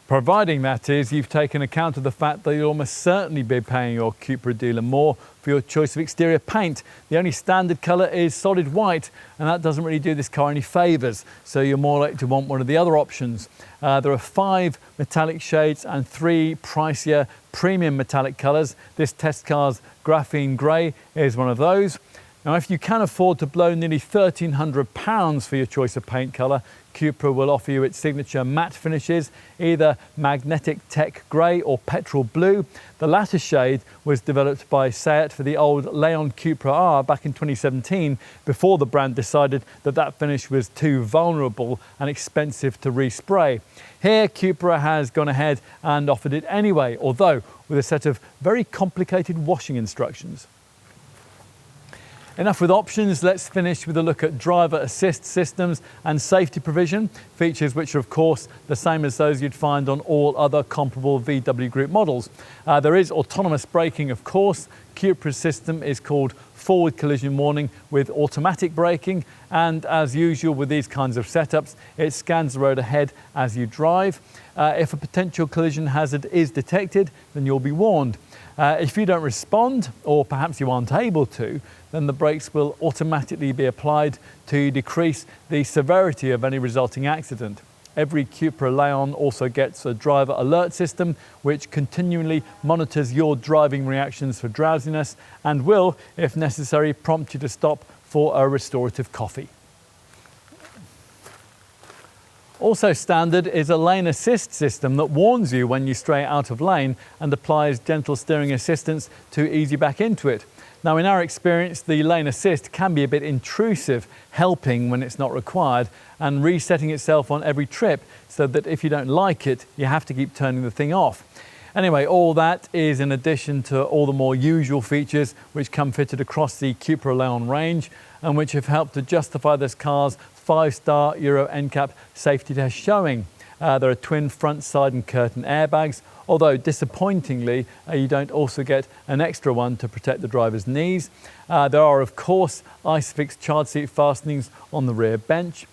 Providing, that is, you've taken account of the fact that you'll almost certainly be paying your CUPRA dealer more for your choice of exterior paint. The only standard colour is solid white, and that doesn't really do this car any favours, so you're more likely to want one of the other options. There are 5 metallic shades and 3 pricier premium metallic colours. This test car's graphene grey is one of those. Now, if you can afford to blow nearly £1,300 for your choice of paint colour, CUPRA will offer you its signature matte finishes, either magnetic tech grey or petrol blue. The latter shade was developed by Seat for the old Leon CUPRA R back in 2017, before the brand decided that that finish was too vulnerable and expensive to respray. Here, CUPRA has gone ahead and offered it anyway, although with a set of very complicated washing instructions. Enough with options, let's finish with a look at driver assist systems and safety provision, features which are of course the same as those you'd find on all other comparable VW Group models. There is autonomous braking, of course. CUPRA's system is called forward collision warning with automatic braking, and as usual with these kinds of setups, it scans the road ahead as you drive. If a potential collision hazard is detected, then you'll be warned. If you don't respond, or perhaps you aren't able to, then the brakes will automatically be applied to decrease the severity of any resulting accident. Every CUPRA Leon also gets a driver alert system, which continually monitors your driving reactions for drowsiness and will, if necessary, prompt you to stop for a restorative coffee. Also standard is a lane assist system that warns you when you stray out of lane and applies gentle steering assistance to ease you back into it. Now, in our experience, the lane assist can be a bit intrusive, helping when it's not required and resetting itself on every trip, so that if you don't like it, you have to keep turning the thing off. Anyway, all that is in addition to all the more usual features which come fitted across the CUPRA Leon range and which have helped to justify this car's 5-star Euro NCAP safety test showing. There are twin front, side and curtain airbags, although disappointingly you don't also get an extra one to protect the driver's knees. There are of course ISOFIX child seat fastenings on the rear bench.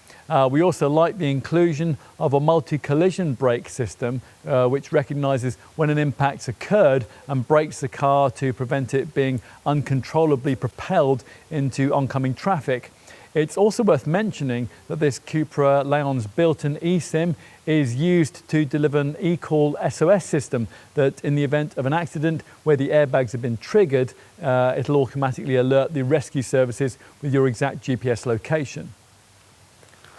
We also like the inclusion of a multi-collision brake system which recognises when an impact's occurred and brakes the car to prevent it being uncontrollably propelled into oncoming traffic. It's also worth mentioning that this CUPRA Leon's built-in eSIM is used to deliver an eCall SOS system that in the event of an accident where the airbags have been triggered, it'll automatically alert the rescue services with your exact GPS location.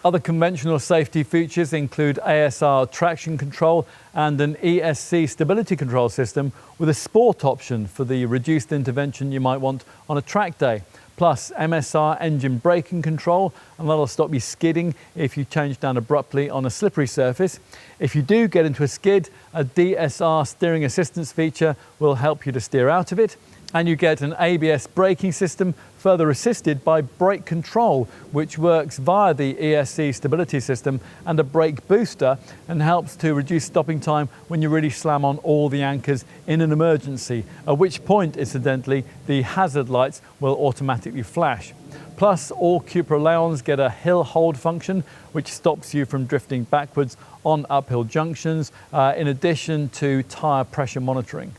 Other conventional safety features include ASR traction control and an ESC stability control system with a sport option for the reduced intervention you might want on a track day. Plus MSR engine braking control, and that'll stop you skidding if you change down abruptly on a slippery surface. If you do get into a skid, a DSR steering assistance feature will help you to steer out of it. And you get an ABS braking system further assisted by brake control, which works via the ESC stability system and a brake booster and helps to reduce stopping time when you really slam on all the anchors in an emergency, at which point, incidentally, the hazard lights will automatically flash. Plus, all CUPRA Leons get a hill hold function, which stops you from drifting backwards on uphill junctions, in addition to tyre pressure monitoring.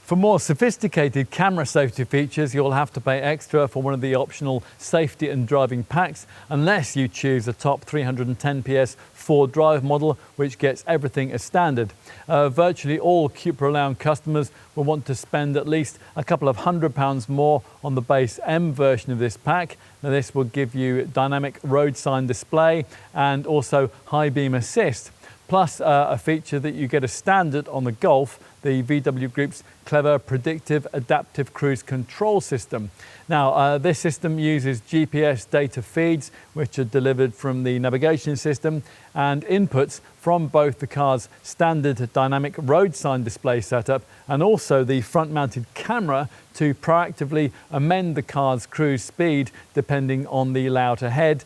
For more sophisticated camera safety features, you'll have to pay extra for one of the optional safety and driving packs, unless you choose a top 310 PS 4-drive model, which gets everything as standard. Virtually all CUPRA Leon customers will want to spend at least a couple of £100 more on the base M version of this pack. Now, this will give you dynamic road sign display and also high beam assist, plus a feature that you get as standard on the Golf, the VW Group's clever predictive adaptive cruise control system. Now, this system uses GPS data feeds, which are delivered from the navigation system, and inputs from both the car's standard dynamic road sign display setup and also the front-mounted camera to proactively amend the car's cruise speed depending on the layout ahead,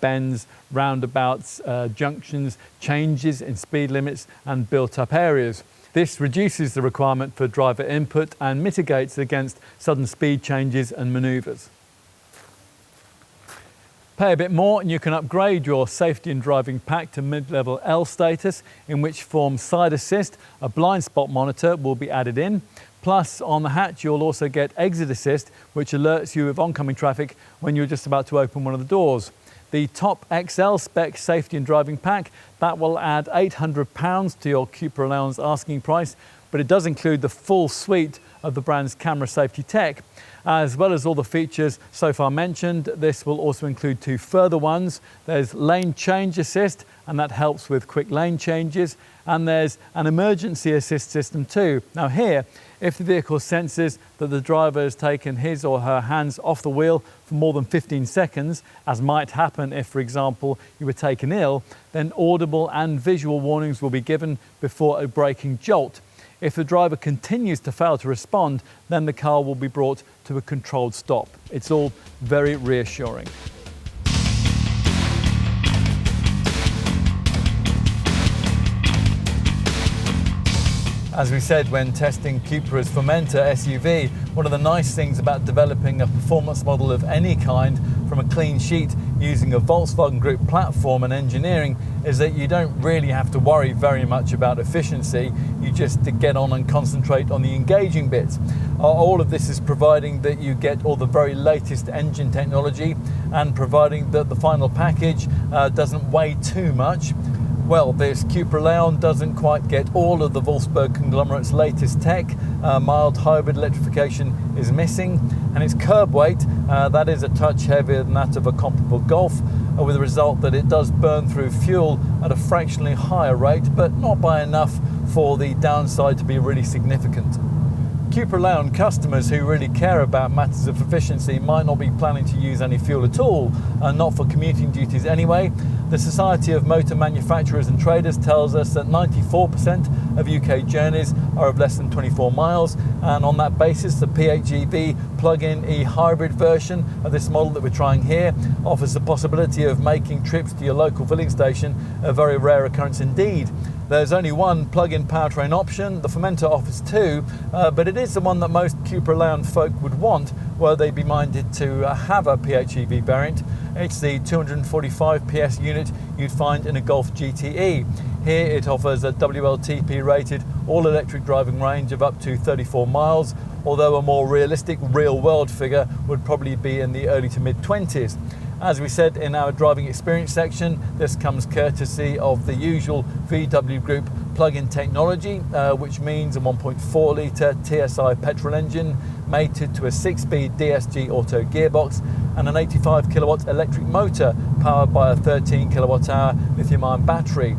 bends, roundabouts, junctions, changes in speed limits and built-up areas. This reduces the requirement for driver input and mitigates against sudden speed changes and manoeuvres. Pay a bit more and you can upgrade your safety and driving pack to mid-level L status, in which form side assist, a blind spot monitor will be added in. Plus, on the hatch, you'll also get exit assist, which alerts you of oncoming traffic when you're just about to open one of the doors. The top XL spec safety and driving pack, that will add £800 to your CUPRA Leon's asking price, but it does include the full suite of the brand's camera safety tech. As well as all the features so far mentioned, this will also include two further ones. There's lane change assist, and that helps with quick lane changes. And there's an emergency assist system too. Now here, if the vehicle senses that the driver has taken his or her hands off the wheel for more than 15 seconds, as might happen if, for example, you were taken ill, then audible and visual warnings will be given before a braking jolt. If the driver continues to fail to respond, then the car will be brought to a controlled stop. It's all very reassuring. As we said when testing CUPRA's Formentor SUV, one of the nice things about developing a performance model of any kind from a clean sheet using a Volkswagen Group platform and engineering is that you don't really have to worry very much about efficiency. You just get on and concentrate on the engaging bits. All of this is providing that you get all the very latest engine technology and providing that the final package doesn't weigh too much. Well, this CUPRA Leon doesn't quite get all of the Wolfsburg conglomerate's latest tech. Mild hybrid electrification is missing, and its curb weight, that is a touch heavier than that of a comparable Golf, with the result that it does burn through fuel at a fractionally higher rate, but not by enough for the downside to be really significant. CUPRA Leon customers who really care about matters of efficiency might not be planning to use any fuel at all, and not for commuting duties anyway. The Society of Motor Manufacturers and Traders tells us that 94% of UK journeys are of less than 24 miles, and on that basis the PHEV plug-in e-hybrid version of this model that we're trying here offers the possibility of making trips to your local filling station a very rare occurrence indeed. There's only one plug-in powertrain option. The Formentor offers two, but it is the one that most CUPRA Leon folk would want were they be minded to have a PHEV variant. It's the 245 PS unit you'd find in a Golf GTE. Here it offers a WLTP rated all-electric driving range of up to 34 miles, although a more realistic real-world figure would probably be in the early to mid-20s. As we said in our driving experience section, this comes courtesy of the usual VW Group plug-in technology, which means a 1.4 litre TSI petrol engine mated to a 6-speed DSG auto gearbox and an 85 kilowatt electric motor powered by a 13 kilowatt hour lithium-ion battery.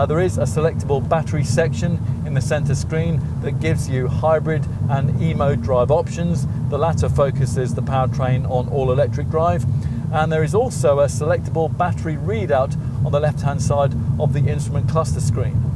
There is a selectable battery section in the centre screen that gives you hybrid and e-mode drive options. The latter focuses the powertrain on all-electric drive. And there is also a selectable battery readout on the left-hand side of the instrument cluster screen.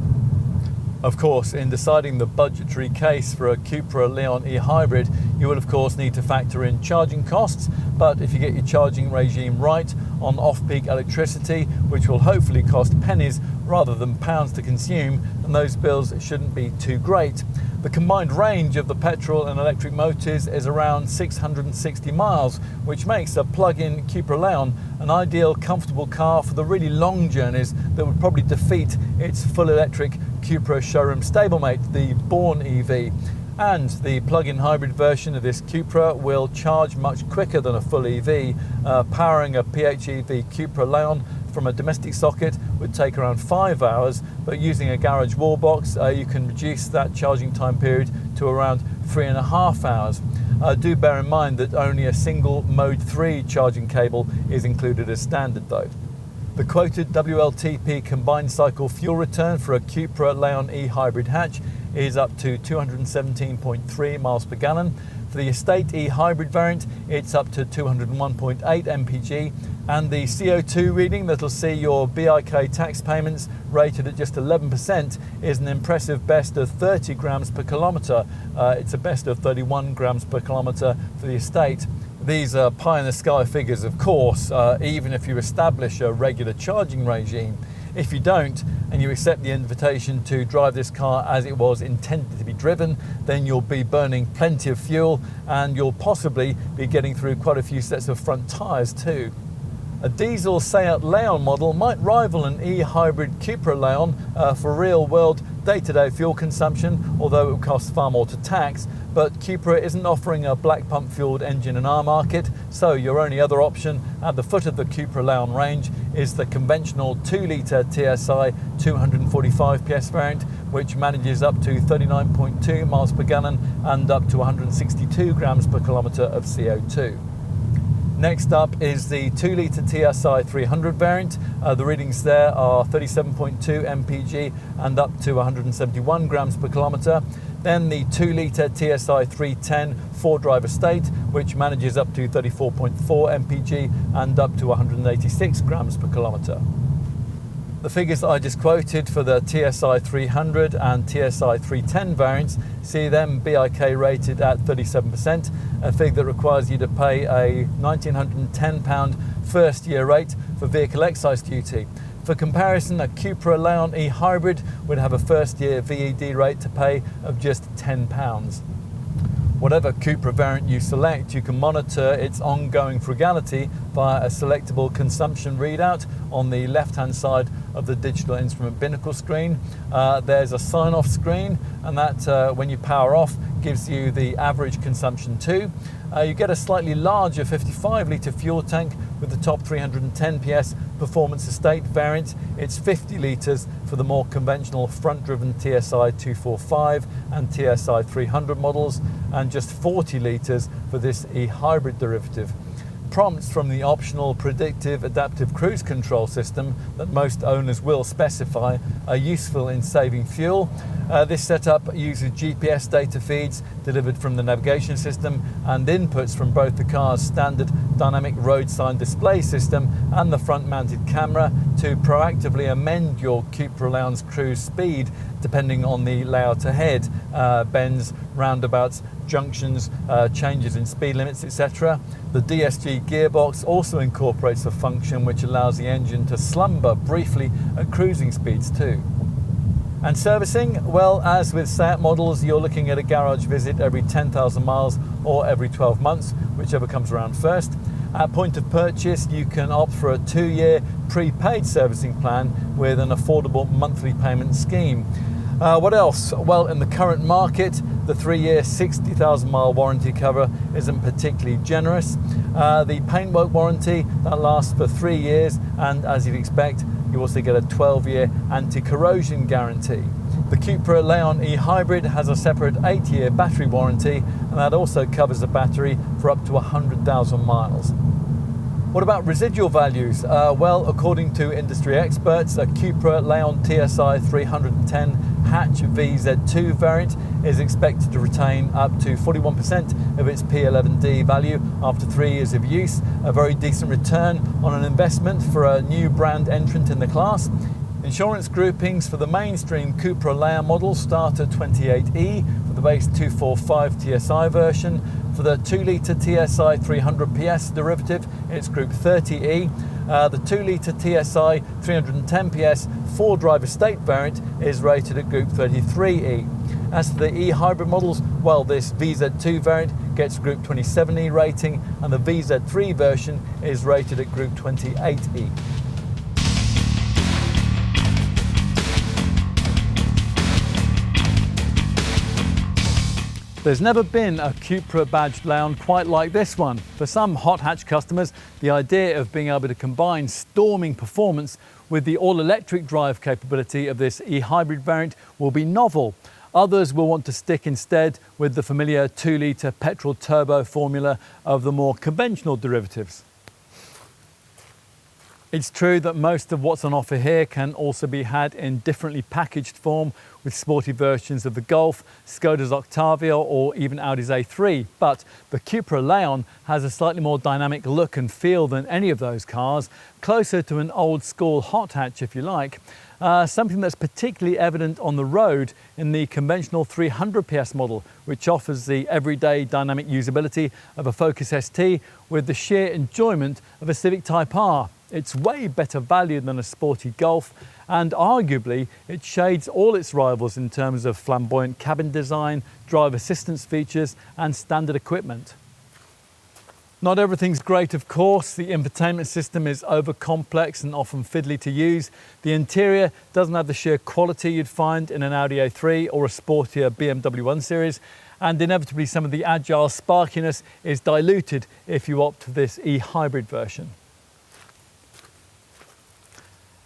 Of course, in deciding the budgetary case for a CUPRA Leon e-hybrid, you will of course need to factor in charging costs, but if you get your charging regime right on off-peak electricity, which will hopefully cost pennies rather than pounds to consume, then those bills shouldn't be too great. The combined range of the petrol and electric motors is around 660 miles, which makes a plug-in CUPRA Leon an ideal, comfortable car for the really long journeys that would probably defeat its full electric CUPRA showroom stablemate, the Born EV. And the plug-in hybrid version of this CUPRA will charge much quicker than a full EV. Powering a PHEV CUPRA Leon from a domestic socket would take around 5 hours, but using a garage wall box, you can reduce that charging time period to around 3.5 hours. Do bear in mind that only a single Mode 3 charging cable is included as standard though. The quoted WLTP combined cycle fuel return for a CUPRA Leon e-hybrid hatch is up to 217.3 miles per gallon. For the estate e-hybrid variant, it's up to 201.8 mpg, and the CO2 reading that'll see your BIK tax payments rated at just 11% is an impressive best of 30 grams per kilometre. It's a best of 31 grams per kilometre for the estate. These are pie-in-the-sky figures, of course, even if you establish a regular charging regime. If you don't, and you accept the invitation to drive this car as it was intended to be driven, then you'll be burning plenty of fuel and you'll possibly be getting through quite a few sets of front tyres too. A diesel Seat Leon model might rival an e-hybrid CUPRA Leon for real-world day-to-day fuel consumption, although it will cost far more to tax. But CUPRA isn't offering a black pump fueled engine in our market, so your only other option at the foot of the CUPRA Leon range is the conventional 2-litre TSI 245 PS variant, which manages up to 39.2 miles per gallon and up to 162 grams per kilometre of CO2. Next up is the 2-litre TSI 300 variant. The readings there are 37.2 mpg and up to 171 grams per kilometre. Then the 2-litre TSI 310 4-drive estate, which manages up to 34.4 mpg and up to 186 grams per kilometre. The figures I just quoted for the TSI 300 and TSI 310 variants see them BIK rated at 37%, a figure that requires you to pay a £1,910 first year rate for vehicle excise duty. For comparison, a CUPRA Leon e-hybrid would have a first year VED rate to pay of just £10. Whatever CUPRA variant you select, you can monitor its ongoing frugality via a selectable consumption readout on the left-hand side of the digital instrument binnacle screen. There's a sign-off screen, and that, when you power off, gives you the average consumption too. You get a slightly larger 55-litre fuel tank with the top 310 PS performance estate variant. It's 50 litres for the more conventional front-driven TSI 245 and TSI 300 models, and just 40 litres for this e-hybrid derivative. Prompts from the optional predictive adaptive cruise control system that most owners will specify are useful in saving fuel. This setup uses GPS data feeds delivered from the navigation system and inputs from both the car's standard dynamic road sign display system and the front-mounted camera to proactively amend your CUPRA Leon's cruise speed depending on the layout ahead, bends, roundabouts, junctions, changes in speed limits, etc. The DSG gearbox also incorporates a function which allows the engine to slumber briefly at cruising speeds too. And servicing, well, as with Seat models, you're looking at a garage visit every 10,000 miles or every 12 months, whichever comes around first. At point of purchase, you can opt for a 2-year prepaid servicing plan with an affordable monthly payment scheme. What else? Well, in the current market, the 3-year 60,000 mile warranty cover isn't particularly generous. The paintwork warranty, that lasts for 3 years, and as you'd expect, you also get a 12-year anti-corrosion guarantee. The CUPRA Leon e-hybrid has a separate 8-year battery warranty, and that also covers the battery for up to 100,000 miles. What about residual values? Well, according to industry experts, a CUPRA Leon TSI 310 hatch VZ2 variant is expected to retain up to 41% of its P11D value after 3 years of use, a very decent return on an investment for a new brand entrant in the class. Insurance groupings for the mainstream CUPRA Leon models start at 28E for the base 245 TSI version. For the 2-litre TSI 300 PS derivative, it's Group 30E. The 2-litre TSI 310 PS 4-drive estate variant is rated at Group 33E. As for the e-hybrid models, well, this VZ2 variant gets Group 27E rating, and the VZ3 version is rated at Group 28E. There's never been a CUPRA badged Leon quite like this one. For some hot hatch customers, the idea of being able to combine storming performance with the all-electric drive capability of this e-hybrid variant will be novel. Others will want to stick instead with the familiar 2-litre petrol turbo formula of the more conventional derivatives. It's true that most of what's on offer here can also be had in differently packaged form, with sporty versions of the Golf, Skoda's Octavia or even Audi's A3, but the CUPRA Leon has a slightly more dynamic look and feel than any of those cars, closer to an old school hot hatch if you like, something that's particularly evident on the road in the conventional 300 PS model, which offers the everyday dynamic usability of a Focus ST with the sheer enjoyment of a Civic Type R. It's way better value than a sporty Golf, and arguably it shades all its rivals in terms of flamboyant cabin design, drive assistance features and standard equipment. Not everything's great, of course. The infotainment system is over-complex and often fiddly to use. The interior doesn't have the sheer quality you'd find in an Audi A3 or a sportier BMW 1 Series, and inevitably some of the agile sparkiness is diluted if you opt for this e-hybrid version.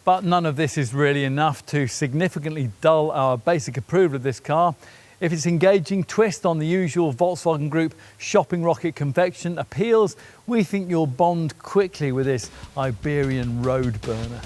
But none of this is really enough to significantly dull our basic approval of this car. If its engaging twist on the usual Volkswagen Group shopping rocket convection appeals, we think you'll bond quickly with this Iberian road burner.